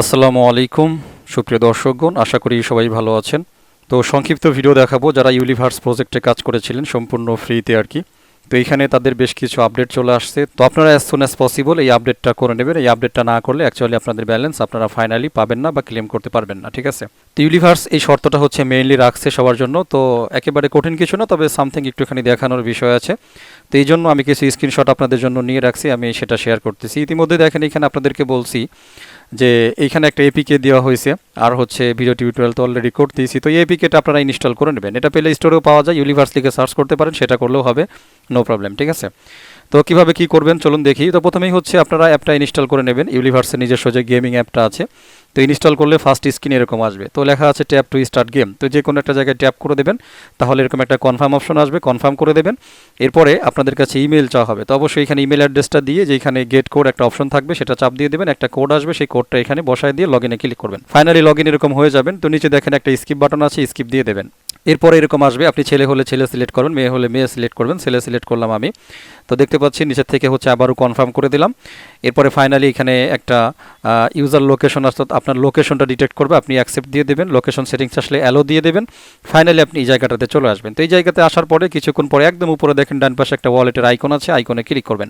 আসসালামু আলাইকুম সুপ্রিয় দর্শকগণ, আশা করি সবাই ভালো আছেন। তো সংক্ষিপ্ত ভিডিও দেখাবো যারা ইউলিভার্স প্রজেক্টে কাজ করেছিলেন সম্পূর্ণ ফ্রিতে আর কি। তো এইখানে তাদের বেশ কিছু আপডেট চলে আসছে, তো আপনারা অ্যাজ সুন অ্যাজ পসিবল এই আপডেটটা করে নেবেন। এই আপডেটটা না করলে অ্যাকচুয়ালি আপনাদের ব্যালেন্স আপনারা ফাইনালি পাবেন না বা ক্লেম করতে পারবেন না, ঠিক আছে। তো ইউলিভার্স এই শর্তটা হচ্ছে মেইনলি রাখছে সবার জন্য, তো একেবারে কঠিন কিছু না, তবে সামথিং একটুখানি দেখানোর বিষয় আছে। তো এই জন্য আমি কিছু স্ক্রিনশট আপনাদের জন্য নিয়ে রাখছি, আমি সেটা শেয়ার করতেছি। ইতিমধ্যে দেখেন এখানে আপনাদেরকে বলছি যে এইখানে একটা এপিকে দেওয়া হয়েছে, আর হচ্ছে ভিডিও টিউটোরিয়াল তো অলরেডি করতেছি। তো এই এপিকেটা আপনারা ইনস্টল করে নেবেন, এটা প্লে স্টোরেও পাওয়া যায়, ইউলিভার্স লিখে সার্চ করতে পারেন, সেটা করলেও হবে, নো প্রবলেম, ঠিক আছে। তো কিভাবে কি করবেন চলুন দেখি। তো প্রথমেই হচ্ছে আপনারা অ্যাপটা ইনস্টল করে নেবেন, ইউলিভার্সের নিজস্ব যে গেমিং অ্যাপটা আছে। তো ইনস্টল করলে ফার্স্ট স্ক্রিন এরকম আসবে, তো লেখা আছে ট্যাপ টু স্টার্ট গেম। তো যে কোনো একটা জায়গায় ট্যাপ করে দেবেন, তাহলে এরকম একটা কনফার্ম অপশন আসবে, কনফার্ম করে দেবেন। এরপরে আপনাদের কাছে ইমেল চাওয়া হবে, তো অবশ্যই এখানে ইমেল অ্যাড্রেসটা দিয়ে যেখানে গেট কোড একটা অপশন থাকবে সেটা চাপ দিয়ে দেবেন, একটা কোড আসবে, সেই কোডটা এখানে বসায় দিয়ে লগ ইনে ক্লিক করবেন। ফাইনালি লগ ইন এরকম হয়ে যাবেন। তো নিচে দেখেন একটা স্কিপ বাটন আছে, স্কিপ দিয়ে দেবেন। এরপরে এরকম আসবে, আপনি ছেলে হলে ছেলে সিলেক্ট করবেন, মেয়ে হলে মেয়ে সিলেক্ট করবেন। ছেলে সিলেক্ট করলাম আমি। তো দেখতে পাচ্ছি নিচের থেকে হচ্ছে আবারও কনফার্ম করে দিলাম। এরপরে ফাইনালি এখানে একটা ইউজার লোকেশন আসতে আপনার লোকেশনটা ডিটেক্ট করবে, আপনি অ্যাকসেপ্ট দিয়ে দেবেন। লোকেশন সেটিংস আসলে অ্যালো দিয়ে দেবেন। ফাইনালি আপনি এই জায়গাটাতে চলে আসবেন। তো এই জায়গাতে আসার পরে কিছুক্ষণ পরে একদম উপরে দেখেন ডান পাশে একটা ওয়ালেটের আইকন আছে, আইকনে ক্লিক করবেন।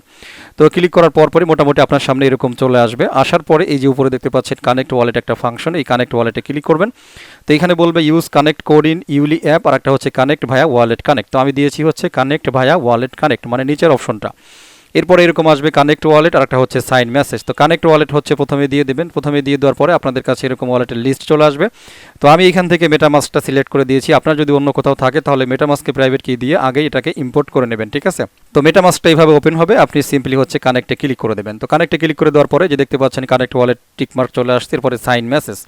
তো ক্লিক করার পরই মোটামুটি আপনার সামনে এরকম চলে আসবে। আসার পরে এই যে উপরে দেখতে পাচ্ছেন কানেক্ট ওয়ালেট একটা ফাংশন, এই কানেক্ট ওয়ালেটে ক্লিক করবেন। তো এখানে বলবে ইউজ কানেক্ট কোড ইন ইউলি অ্যাপ, আর একটা হচ্ছে কানেক্ট ভায়া ওয়ালেট কানেক্ট। তো আমি দিয়েছি হচ্ছে কানেক্ট ভায়া ওয়ালেট কানেক্ট, মানে নিচের অপশনটা। এরপরে এরকম আসবে কানেক্ট ওয়ালেট, আর একটা হচ্ছে সাইন মেসেজ। তো কানেক্ট ওয়ালেট হচ্ছে প্রথমে দিয়ে দেবেন, প্রথমে দিয়ে দেওয়ার পরে আপনাদের কাছে এরকম ওয়ালেটের লিস্ট চলে আসবে। তো আমি এখান থেকে মেটামাস্কটা সিলেক্ট করে দিয়েছি, আপনার যদি অন্য কোথাও থাকে তাহলে মেটামাস্কে প্রাইভেট কি দিয়ে আগে এটাকে ইম্পোর্ট করে নেবেন, ঠিক আছে। তো মেটামাস্কটা এইভাবে ওপেন হবে, আপনি সিম্পলি হচ্ছে কানেক্টে ক্লিক করে দেবেন। তো কানেক্টে ক্লিক করে দেওয়ার পরে যে দেখতে পাচ্ছেন কানেক্ট ওয়ালেট টিকমার্ক চলে আসছে। এরপরে সাইন মেসেজ,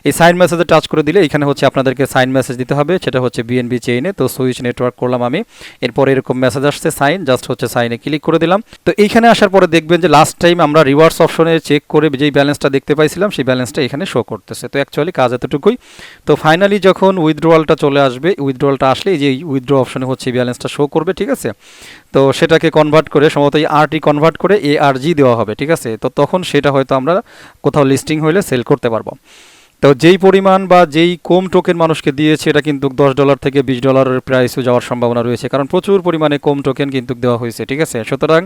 এই সাইন মেসেজে টাচ করে দিলে এখানে হচ্ছে আপনাদেরকে সাইন মেসেজ দিতে হবে, সেটা হচ্ছে বিএনবি চেইনে। তো সুইচ নেটওয়ার্ক করলাম আমি। এরপর এরকম মেসেজ আসছে সাইন, জাস্ট হচ্ছে সাইনে ক্লিক করে দিলাম। তো এইখানে আসার পরে দেখবেন যে লাস্ট টাইম আমরা রিওয়ার্ডস অপশনে চেক করে যেই ব্যালেন্সটা দেখতে পাইছিলাম সেই ব্যালেন্সটা এখানে শো করতেছে। তো অ্যাকচুয়ালি কাজ এতটুকুই। তো ফাইনালি যখন উইথড্রয়ালটা চলে আসবে, উইথড্রয়ালটা আসলে এই যে উইথড্র অপশনে হচ্ছে ব্যালেন্সটা শো করবে, ঠিক আছে। তো সেটাকে কনভার্ট করে সম্ভবত এই আরটি কনভার্ট করে ARG দেওয়া হবে, ঠিক আছে। তো তখন সেটা হয়তো আমরা কোথাও লিস্টিং হইলে সেল করতে পারবো। তো যেই পরিমাণ বা যেই কম টোকেন মানুষকে দিয়েছে এটা কিন্তু $10 থেকে $20 প্রাইসও যাওয়ার সম্ভাবনা রয়েছে, কারণ প্রচুর পরিমাণে কম টোকেন কিন্তু দেওয়া হয়েছে, ঠিক আছে। সুতরাং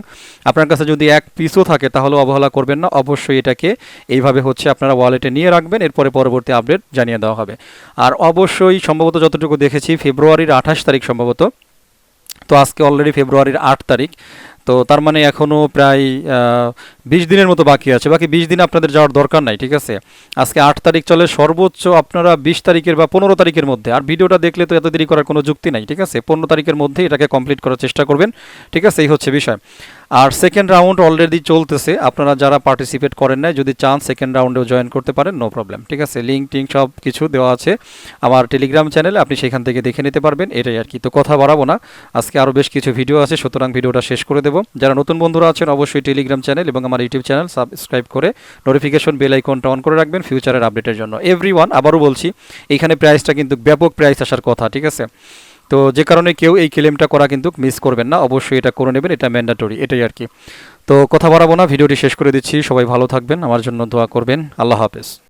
আপনার কাছে যদি এক পিসও থাকে তাহলে অবহেলা করবেন না, অবশ্যই এটাকে এইভাবে হচ্ছে আপনারা ওয়ালেটে নিয়ে রাখবেন, এরপরে পরবর্তী আপডেট জানিয়ে দেওয়া হবে। আর অবশ্যই সম্ভবত যতটুকু দেখেছি ফেব্রুয়ারির 28 তারিখ সম্ভবত, তো আজকে অলরেডি ফেব্রুয়ারির 8 তারিখ। তো তার মানে এখনও প্রায় 20 দিনের মতো বাকি আছে। বাকি 20 দিন আপনাদের যাওয়ার দরকার নাই, ঠিক আছে। আজকে 8 তারিখ চলে, সর্বোচ্চ আপনারা 20 তারিখের বা 15 তারিখের মধ্যে, আর ভিডিওটা দেখলে তো এত দেরি করার কোনো যুক্তি নাই, ঠিক আছে। 15 তারিখের মধ্যে এটাকে কমপ্লিট করার চেষ্টা করবেন, ঠিক আছে। এই হচ্ছে বিষয়। আর সেকেন্ড রাউন্ড অলরেডি চলতেছে, আপনারা যারা পার্টিসিপেট করেন নাই যদি চান সেকেন্ড রাউন্ডেও জয়েন করতে পারেন, নো প্রবলেম, ঠিক আছে। লিঙ্ক টিঙ্ক সব কিছু দেওয়া আছে আমার টেলিগ্রাম চ্যানেলে, আপনি সেখান থেকে দেখে নিতে পারবেন, এটাই আর কি। তো কথা বাড়াবো না, আজকে আরও বেশ কিছু ভিডিও আছে, সুতরাং ভিডিওটা শেষ করে দেবো। যারা নতুন বন্ধুরা আছেন অবশ্যই টেলিগ্রাম চ্যানেল এবং আমার ইউটিউব চ্যানেল সাবস্ক্রাইব করে নোটিফিকেশন বেল আইকনটা অন করে রাখবেন ফিউচারের আপডেটের জন্য। এভরিওয়ান, আবারও বলছি এইখানে প্রাইসটা কিন্তু ব্যাপক প্রাইস আসার কথা, ঠিক আছে। তো যে কারণে কেউ এই ক্লেমটা করা কিন্তু মিস করবেন না, অবশ্যই এটা করে নেবেন, এটা ম্যান্ডেটরি, এটাই আর কি। তো কথা বাড়াবো না, ভিডিওটি শেষ করে দিচ্ছি। সবাই ভালো থাকবেন, আমার জন্য দোয়া করবেন। আল্লাহ হাফেজ।